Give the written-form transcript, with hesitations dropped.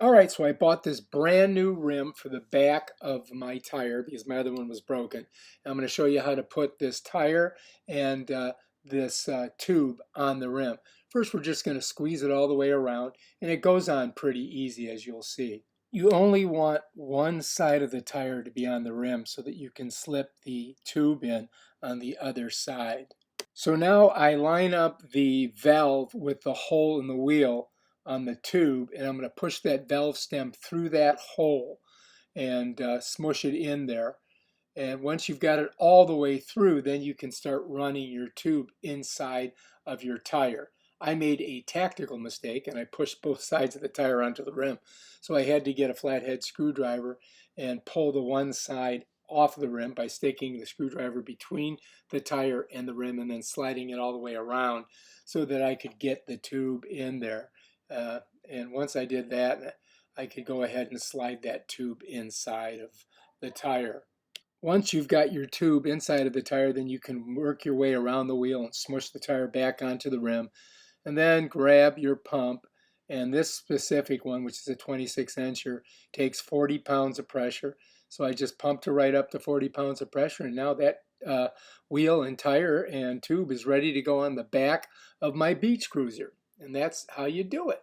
All right, so I bought this brand new rim for the back of my tire because my other one was broken. And I'm going to show you how to put this tire and this tube on the rim. First, we're just going to squeeze it all the way around, and it goes on pretty easy, as you'll see. You only want one side of the tire to be on the rim so that you can slip the tube in on the other side. So now I line up the valve with the hole in the wheel on the tube, and I'm going to push that valve stem through that hole and smush it in there. And once you've got it all the way through, then you can start running your tube inside of your tire. I made a tactical mistake and I pushed both sides of the tire onto the rim. So I had to get a flathead screwdriver and pull the one side off the rim by sticking the screwdriver between the tire and the rim and then sliding it all the way around so that I could get the tube in there. And once I did that, I could go ahead and slide that tube inside of the tire. Once you've got your tube inside of the tire, then you can work your way around the wheel and smush the tire back onto the rim. And then grab your pump. And this specific one, which is a 26-incher, takes 40 pounds of pressure. So I just pumped her right up to 40 pounds of pressure. And now that wheel and tire and tube is ready to go on the back of my beach cruiser. And that's how you do it.